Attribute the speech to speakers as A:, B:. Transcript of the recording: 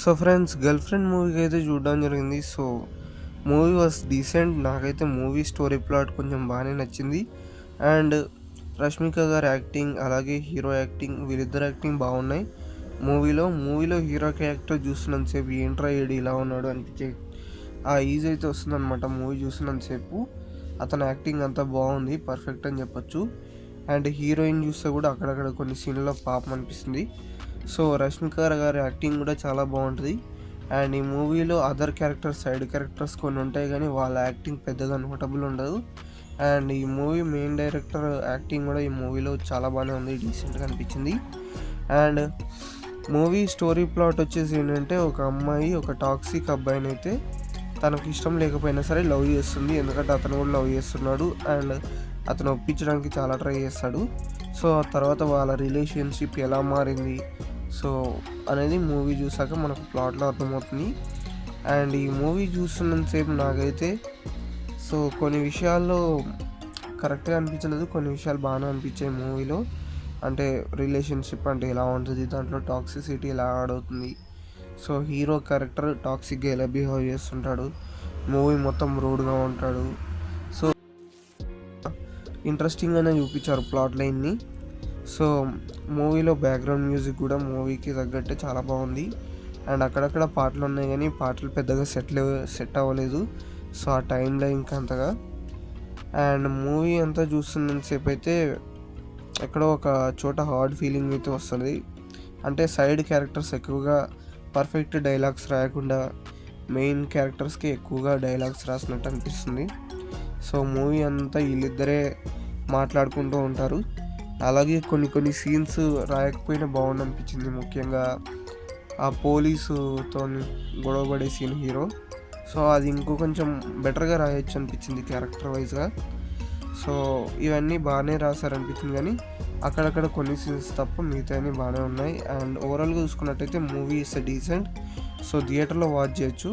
A: So friends, 'girl friend' మూవీకి అయితే చూడడం జరిగింది. So movie was decent. నాకైతే మూవీ స్టోరీ ప్లాట్ కొంచెం బాగానే నచ్చింది. అండ్ రష్మిక గారి యాక్టింగ్, అలాగే హీరో యాక్టింగ్, వీళ్ళిద్దరు యాక్టింగ్ బాగున్నాయి మూవీలో హీరో క్యారెక్టర్ చూస్తున్నంతసేపు ఏంట్రా ఈడు ఇలా ఉన్నాడు అనిపించే ఆ ఈజ్ అయితే వస్తుందన్నమాట. మూవీ చూస్తున్నంతసేపు అతని యాక్టింగ్ అంతా బాగుంది, పర్ఫెక్ట్ అని చెప్పొచ్చు. అండ్ హీరోయిన్ చూస్తే కూడా అక్కడక్కడ కొన్ని సీన్లలో పాపం అనిపిస్తుంది. సో రష్మిక గారి యాక్టింగ్ కూడా చాలా బాగుంటుంది. అండ్ ఈ మూవీలో అదర్ క్యారెక్టర్స్, సైడ్ క్యారెక్టర్స్ కొన్ని ఉంటాయి, కానీ వాళ్ళ యాక్టింగ్ పెద్దగా నోటబుల్ ఉండదు. అండ్ ఈ మూవీ మెయిన్ డైరెక్టర్ యాక్టింగ్ కూడా ఈ మూవీలో చాలా బాగానే ఉంది, డీసెంట్గా అనిపించింది. అండ్ మూవీ స్టోరీ ప్లాట్ వచ్చేసి ఏంటంటే, ఒక అమ్మాయి ఒక టాక్సిక్ అబ్బాయిని అయితే తనకి ఇష్టం లేకపోయినా సరే లవ్ చేస్తుంది, ఎందుకంటే అతను కూడా లవ్ చేస్తున్నాడు. అండ్ అతను ఒప్పించడానికి చాలా ట్రై చేస్తాడు. సో ఆ తర్వాత వాళ్ళ రిలేషన్షిప్ ఎలా మారింది సో అనేది మూవీ చూసాక మనకు ప్లాట్లో అర్థమవుతుంది. అండ్ ఈ మూవీ చూస్తున్నంతసేపు నాకైతే సో కొన్ని విషయాల్లో కరెక్ట్గా అనిపించలేదు, కొన్ని విషయాలు బాగానే అనిపించాయి మూవీలో. అంటే రిలేషన్షిప్ అంటే ఎలా ఉంటుంది, దాంట్లో టాక్సిసిటీ ఎలా ఆడవుతుంది, సో హీరో క్యారెక్టర్ టాక్సిక్గా ఎలా బిహేవ్ చేస్తుంటాడు, మూవీ మొత్తం రూడ్గా ఉంటాడు. సో ఇంట్రెస్టింగ్గానే చూపించారు ప్లాట్ లైన్ని. సో మూవీలో బ్యాక్గ్రౌండ్ మ్యూజిక్ కూడా మూవీకి తగ్గట్టే చాలా బాగుంది. అండ్ అక్కడక్కడ పాటలు ఉన్నాయి, కానీ పాటలు పెద్దగా సెట్ అవ్వలేదు. సో ఆ టైంలో ఇంకా అంతగా. అండ్ మూవీ అంతా చూస్తున్నంతసేపు అయితే ఎక్కడో ఒక చోట హార్డ్ ఫీలింగ్ అయితే వస్తుంది. అంటే సైడ్ క్యారెక్టర్స్ ఎక్కువగా పర్ఫెక్ట్ డైలాగ్స్ రాయకుండా మెయిన్ క్యారెక్టర్స్కి ఎక్కువగా డైలాగ్స్ రాసినట్టు అనిపిస్తుంది. సో మూవీ అంతా వీళ్ళిద్దరే మాట్లాడుకుంటూ ఉంటారు. అలాగే కొన్ని సీన్స్ రాయకపోయినా బాగుంది అనిపించింది. ముఖ్యంగా ఆ పోలీసుతో గొడవపడే సీన్ హీరో, సో అది ఇంకో కొంచెం బెటర్గా రాయొచ్చు అనిపించింది క్యారెక్టర్ వైజ్గా. సో ఇవన్నీ బాగానే రాశారనిపించింది, కానీ అక్కడక్కడ కొన్ని సీన్స్ తప్ప మిగతాన్ని బాగానే ఉన్నాయి. అండ్ ఓవరాల్గా చూసుకున్నట్టయితే మూవీ ఇస్ డీసెంట్. సో థియేటర్లో వాచ్ చేయొచ్చు.